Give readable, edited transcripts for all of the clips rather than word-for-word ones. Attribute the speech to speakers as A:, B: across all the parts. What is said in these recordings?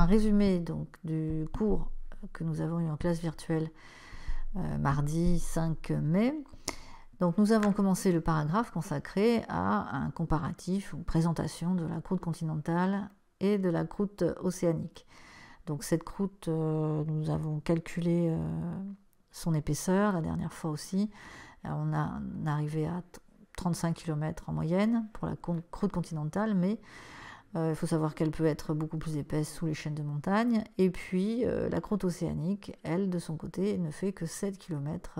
A: résumé donc, du cours que nous avons eu en classe virtuelle mardi 5 mai. Donc nous avons commencé le paragraphe consacré à un comparatif ou présentation de la croûte continentale et de la croûte océanique. Donc cette croûte, nous avons calculé son épaisseur la dernière fois aussi. On a arrivé à 35 km en moyenne pour la croûte continentale, mais il faut savoir qu'elle peut être beaucoup plus épaisse sous les chaînes de montagne. Et puis la croûte océanique, elle, de son côté, ne fait que 7 km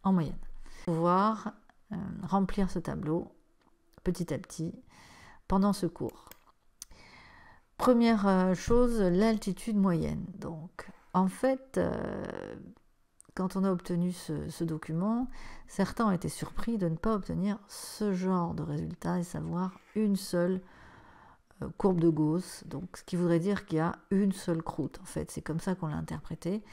A: en moyenne. Pouvoir remplir ce tableau petit à petit pendant ce cours. Première chose, l'altitude moyenne. Donc, en fait, quand on a obtenu ce document, certains ont été surpris de ne pas obtenir ce genre de résultat, et savoir une seule courbe de Gauss, donc ce qui voudrait dire qu'il y a une seule croûte. En fait, c'est comme ça qu'on l'a interprété.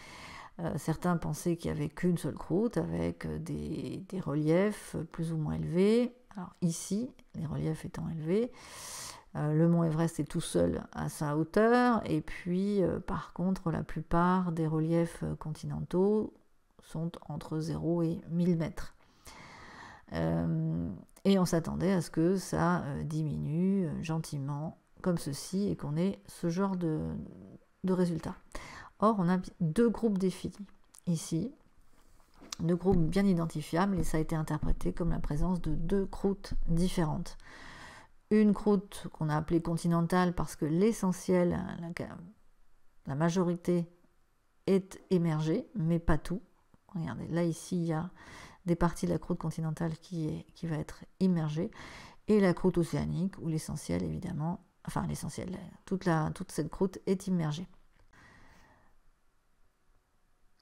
A: Certains pensaient qu'il n'y avait qu'une seule croûte avec des reliefs plus ou moins élevés. Alors ici, les reliefs étant élevés, le mont Everest est tout seul à sa hauteur, et puis par contre la plupart des reliefs continentaux sont entre 0 et 1000 mètres. Et on s'attendait à ce que ça diminue gentiment comme ceci et qu'on ait ce genre de résultat. Or, on a deux groupes définis ici, deux groupes bien identifiables, et ça a été interprété comme la présence de deux croûtes différentes. Une croûte qu'on a appelée continentale parce que l'essentiel, la majorité est émergée, mais pas tout. Regardez, là ici, il y a des parties de la croûte continentale qui va être immergée, et la croûte océanique, où l'essentiel, évidemment, enfin l'essentiel, toute cette croûte est immergée.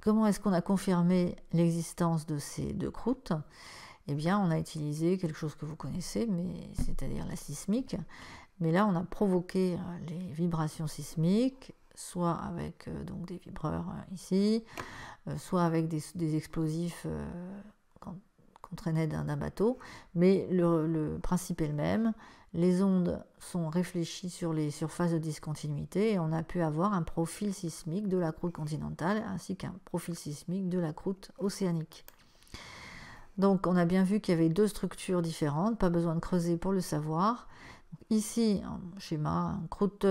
A: Comment est-ce qu'on a confirmé l'existence de ces deux croûtes? Eh bien, on a utilisé quelque chose que vous connaissez, c'est-à-dire la sismique. Mais là, on a provoqué les vibrations sismiques, soit avec donc des vibreurs ici, soit avec des explosifs qu'on traînait d'un bateau. Mais le principe est le même. Les ondes sont réfléchies sur les surfaces de discontinuité, et on a pu avoir un profil sismique de la croûte continentale ainsi qu'un profil sismique de la croûte océanique. Donc on a bien vu qu'il y avait deux structures différentes, pas besoin de creuser pour le savoir. Ici, un schéma, croûte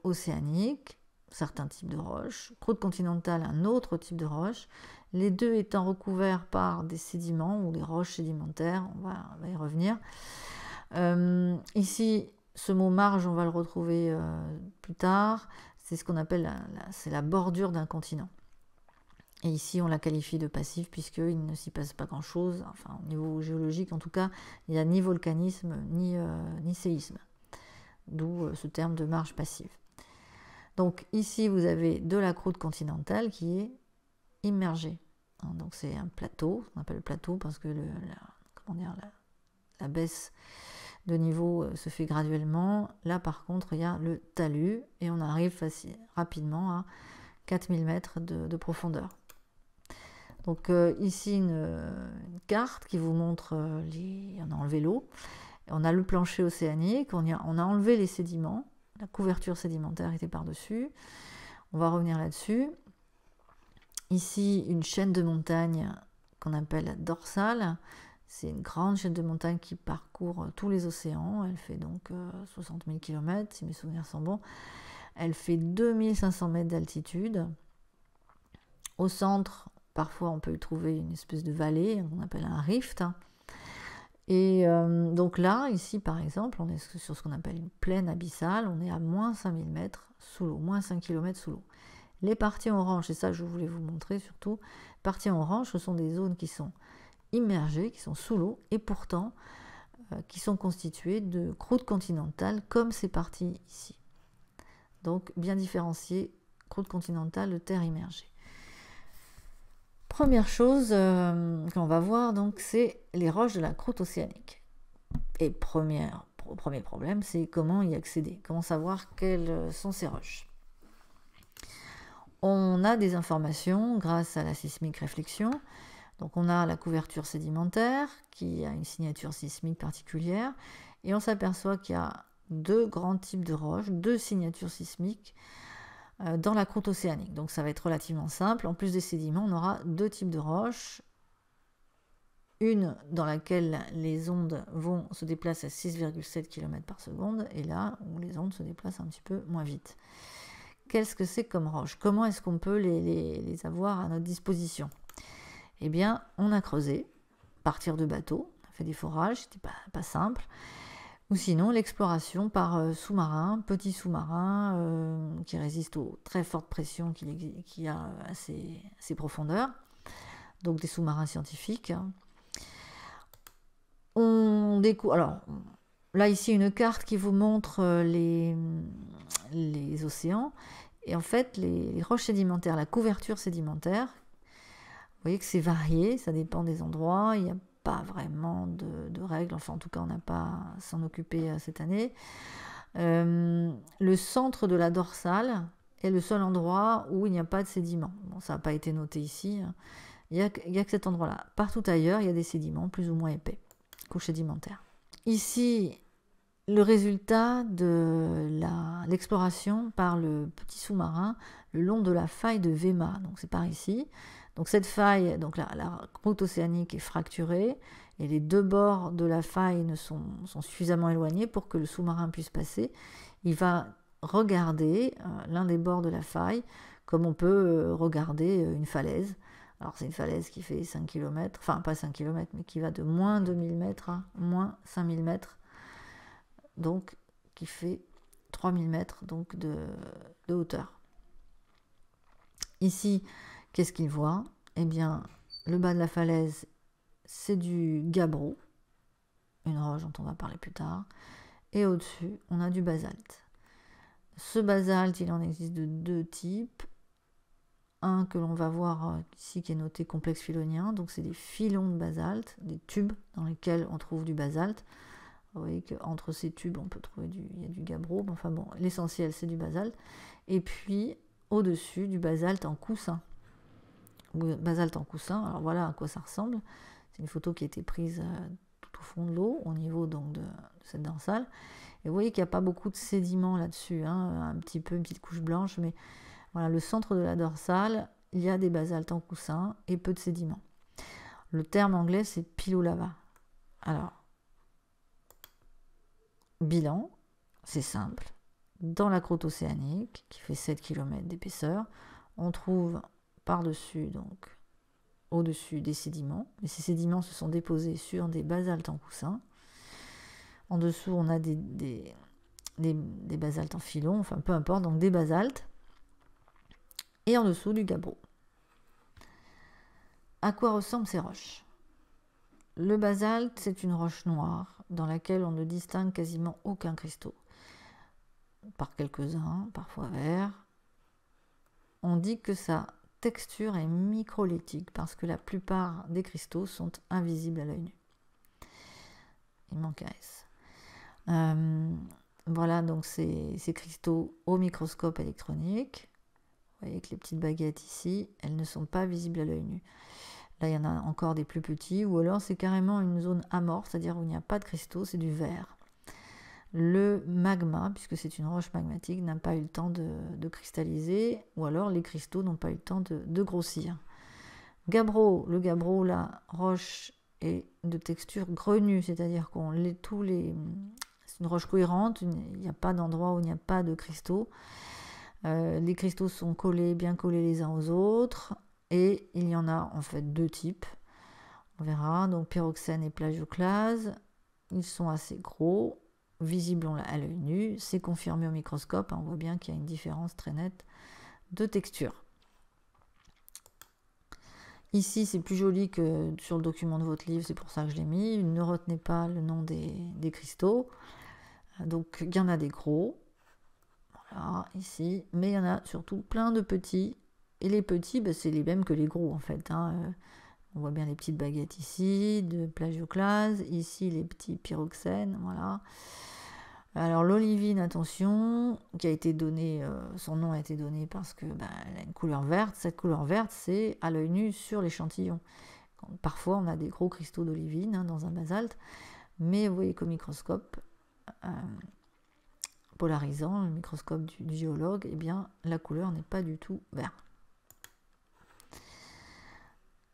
A: océanique, certains types de roches, croûte continentale, un autre type de roche, les deux étant recouverts par des sédiments ou des roches sédimentaires, on va y revenir. Ici, ce mot marge, on va le retrouver plus tard, c'est ce qu'on appelle c'est la bordure d'un continent. Et ici, on la qualifie de passive puisqu'il ne s'y passe pas grand-chose, enfin au niveau géologique en tout cas, il n'y a ni volcanisme ni séisme, d'où ce terme de marge passive. Donc ici, vous avez de la croûte continentale qui est immergée. Donc c'est un plateau, on appelle le plateau parce que la baisse de niveau se fait graduellement. Là par contre, il y a le talus et on arrive rapidement à 4000 mètres de profondeur. Donc ici une carte qui vous montre, on a enlevé l'eau, on a le plancher océanique, on a enlevé les sédiments, la couverture sédimentaire était par-dessus, on va revenir là-dessus. Ici une chaîne de montagne qu'on appelle la dorsale, c'est une grande chaîne de montagne qui parcourt tous les océans, elle fait donc 60 000 km si mes souvenirs sont bons, elle fait 2500 mètres d'altitude. Au centre, parfois on peut y trouver une espèce de vallée qu'on appelle un rift. Et donc là, ici par exemple, on est sur ce qu'on appelle une plaine abyssale, on est à moins 5000 mètres sous l'eau, moins 5 km sous l'eau. Les parties oranges, c'est ça que je voulais vous montrer surtout, parties oranges, ce sont des zones qui sont immergées, qui sont sous l'eau, et pourtant qui sont constituées de croûte continentale comme ces parties ici. Donc bien différencié, croûte continentale de terre immergée. Première chose qu'on va voir, donc, c'est les roches de la croûte océanique. Et premier problème, c'est comment y accéder, comment savoir quelles sont ces roches. On a des informations grâce à la sismique réflexion. Donc on a la couverture sédimentaire qui a une signature sismique particulière, et on s'aperçoit qu'il y a deux grands types de roches, deux signatures sismiques dans la croûte océanique. Donc ça va être relativement simple. En plus des sédiments, on aura deux types de roches. Une dans laquelle les ondes se déplacent à 6,7 km par seconde, et là où les ondes se déplacent un petit peu moins vite. Qu'est-ce que c'est comme roche? Comment est-ce qu'on peut les avoir à notre disposition? Eh bien, on a creusé, partir de bateaux, on a fait des forages, c'était pas simple. Ou sinon, l'exploration par sous-marin, petit sous-marin qui résiste aux très fortes pressions qu'il y a à ces profondeurs. Donc des sous-marins scientifiques. On découvre. Alors, là, ici, une carte qui vous montre les océans. Et en fait, les roches sédimentaires, la couverture sédimentaire, vous voyez que c'est varié, ça dépend des endroits. Il n'y a pas vraiment de règles. Enfin, en tout cas, on n'a pas à s'en occuper cette année. Le centre de la dorsale est le seul endroit où il n'y a pas de sédiments. Bon, ça n'a pas été noté ici. Il n'y a que cet endroit-là. Partout ailleurs, il y a des sédiments plus ou moins épais. Couche sédimentaire. Ici, le résultat de l'exploration par le petit sous-marin le long de la faille de Vema. Donc c'est par ici. Donc cette faille, donc la croûte océanique est fracturée et les deux bords de la faille sont suffisamment éloignés pour que le sous-marin puisse passer. Il va regarder l'un des bords de la faille comme on peut regarder une falaise. Alors c'est une falaise qui fait 5 km, enfin pas 5 km, mais qui va de moins 2000 mètres à moins 5000 mètres, donc qui fait 3000 mètres donc de hauteur. Ici, qu'est-ce qu'il voit? Eh bien, le bas de la falaise, c'est du gabbro, une roche dont on va parler plus tard, et au-dessus, on a du basalte. Ce basalte, il en existe de deux types. Un que l'on va voir ici qui est noté complexe filonien, donc c'est des filons de basalte, des tubes dans lesquels on trouve du basalte. Vous voyez qu'entre ces tubes on peut trouver il y a du gabbro, enfin bon, l'essentiel c'est du basalte. Et puis au-dessus du basalte en coussin. Basalte en coussin, alors voilà à quoi ça ressemble. C'est une photo qui a été prise tout au fond de l'eau, au niveau donc de cette dorsale. Et vous voyez qu'il n'y a pas beaucoup de sédiments là-dessus, un petit peu, une petite couche blanche, mais voilà, le centre de la dorsale, il y a des basaltes en coussin et peu de sédiments. Le terme anglais, c'est pilolava. Alors, bilan, c'est simple. Dans la croûte océanique, qui fait 7 km d'épaisseur, on trouve par-dessus, donc au-dessus des sédiments. Et ces sédiments se sont déposés sur des basaltes en coussin. En dessous, on a des basaltes en filon, enfin peu importe, donc des basaltes. Et en dessous du gabbro. À quoi ressemblent ces roches? Le basalte, c'est une roche noire dans laquelle on ne distingue quasiment aucun cristaux. Par quelques-uns, parfois verts. On dit que sa texture est microlytique parce que la plupart des cristaux sont invisibles à l'œil nu. Il manque un S. Voilà donc ces cristaux au microscope électronique. Vous voyez que les petites baguettes ici, elles ne sont pas visibles à l'œil nu. Là, il y en a encore des plus petits, ou alors c'est carrément une zone amorphe, c'est-à-dire où il n'y a pas de cristaux, c'est du verre. Le magma, puisque c'est une roche magmatique, n'a pas eu le temps de cristalliser, ou alors les cristaux n'ont pas eu le temps de grossir. Gabbro, le gabbro, la roche est de texture grenue, c'est-à-dire c'est une roche cohérente, il n'y a pas d'endroit où il n'y a pas de cristaux. Les cristaux sont bien collés les uns aux autres, et il y en a en fait deux types. On verra, donc pyroxène et plagioclase. Ils sont assez gros, visibles à l'œil nu, c'est confirmé au microscope, on voit bien qu'il y a une différence très nette de texture. Ici, c'est plus joli que sur le document de votre livre, c'est pour ça que je l'ai mis. Ne retenez pas le nom des cristaux. Donc, il y en a des gros. Voilà, ici, mais il y en a surtout plein de petits, et les petits, c'est les mêmes que les gros en fait. On voit bien les petites baguettes ici, de plagioclase, ici les petits pyroxènes, voilà. Alors l'olivine, attention, qui a été donnée, son nom a été donné parce que elle a une couleur verte. Cette couleur verte, c'est à l'œil nu sur l'échantillon. Parfois, on a des gros cristaux d'olivine dans un basalte, mais vous voyez qu'au microscope, polarisant, le microscope du géologue, eh bien la couleur n'est pas du tout verte.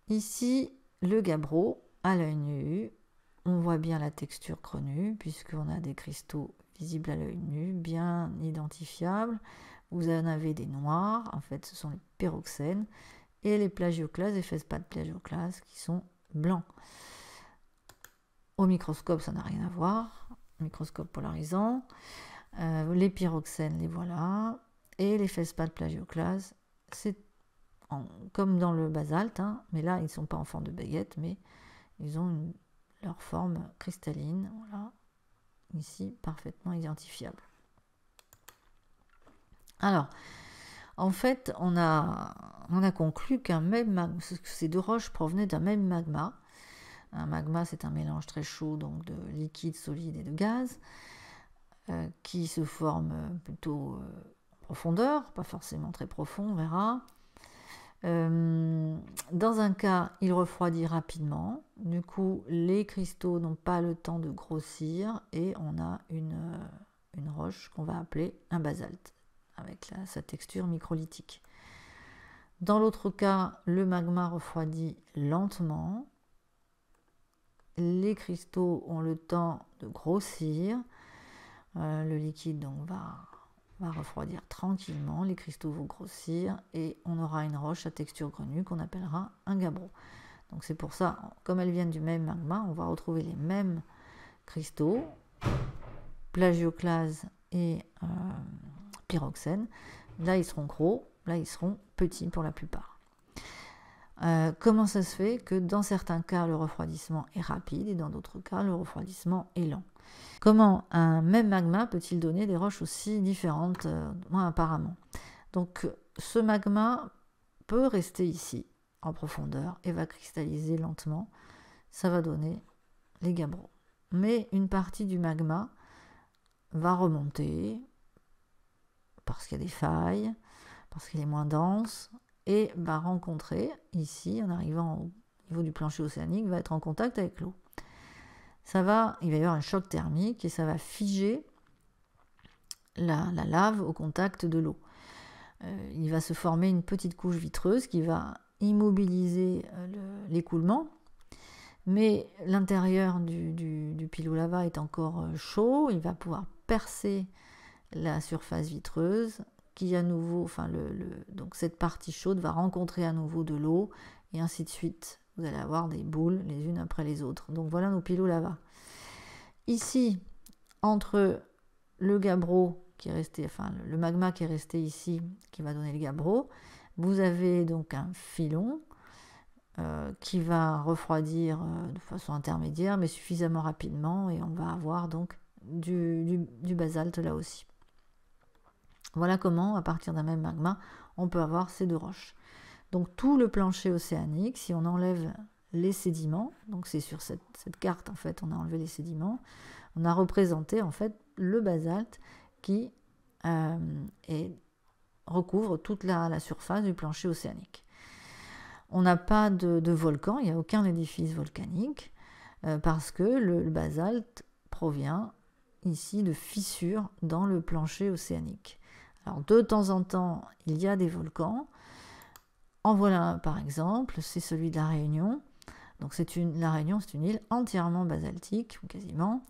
A: Ici, le gabbro, à l'œil nu, on voit bien la texture crenue, puisqu'on a des cristaux visibles à l'œil nu, bien identifiables. Vous en avez des noirs, en fait ce sont les pyroxènes, et les plagioclases et feldspathes plagioclases qui sont blancs. Au microscope, ça n'a rien à voir, microscope polarisant. Les pyroxènes, les voilà, et les feldspathes plagioclases, c'est comme dans le basalte, hein, mais là ils ne sont pas en forme de baguette, mais ils ont leur forme cristalline, voilà, ici parfaitement identifiable. Alors, en fait, on a conclu qu'un même magma, ces deux roches provenaient d'un même magma. Un magma, c'est un mélange très chaud, donc de liquide, solide et de gaz, qui se forme plutôt en profondeur, pas forcément très profond, on verra. Dans un cas, il refroidit rapidement, du coup les cristaux n'ont pas le temps de grossir et on a une roche qu'on va appeler un basalte, avec sa texture microlithique. Dans l'autre cas, le magma refroidit lentement, les cristaux ont le temps de grossir, le liquide donc va refroidir tranquillement, les cristaux vont grossir et on aura une roche à texture grenue qu'on appellera un gabbro. Donc c'est pour ça, comme elles viennent du même magma, on va retrouver les mêmes cristaux, plagioclase et pyroxène. Là ils seront gros, là ils seront petits pour la plupart. Comment ça se fait que dans certains cas le refroidissement est rapide et dans d'autres cas le refroidissement est lent? Comment un même magma peut-il donner des roches aussi différentes, apparemment? Donc ce magma peut rester ici en profondeur et va cristalliser lentement, ça va donner les gabbros. Mais une partie du magma va remonter parce qu'il y a des failles, parce qu'il est moins dense, et va rencontrer ici, en arrivant au niveau du plancher océanique, va être en contact avec l'eau. Il va y avoir un choc thermique et ça va figer la lave au contact de l'eau. Il va se former une petite couche vitreuse qui va immobiliser l'écoulement, mais l'intérieur du pilou lava est encore chaud, il va pouvoir percer la surface vitreuse qui à nouveau, donc cette partie chaude va rencontrer à nouveau de l'eau et ainsi de suite. Vous allez avoir des boules les unes après les autres. Donc voilà nos pilou lava. Ici, entre le gabbro qui est resté, le magma qui est resté ici, qui va donner le gabbro, vous avez donc un filon qui va refroidir de façon intermédiaire, mais suffisamment rapidement, et on va avoir donc du basalte là aussi. Voilà comment, à partir d'un même magma, on peut avoir ces deux roches. Donc tout le plancher océanique, si on enlève les sédiments, donc c'est sur cette carte en fait, on a enlevé les sédiments, on a représenté en fait le basalte qui recouvre toute la surface du plancher océanique. On n'a pas de volcan, il n'y a aucun édifice volcanique, parce que le basalte provient ici de fissures dans le plancher océanique. Alors de temps en temps, il y a des volcans. En voilà un par exemple, c'est celui de la Réunion. Donc la Réunion, c'est une île entièrement basaltique, ou quasiment.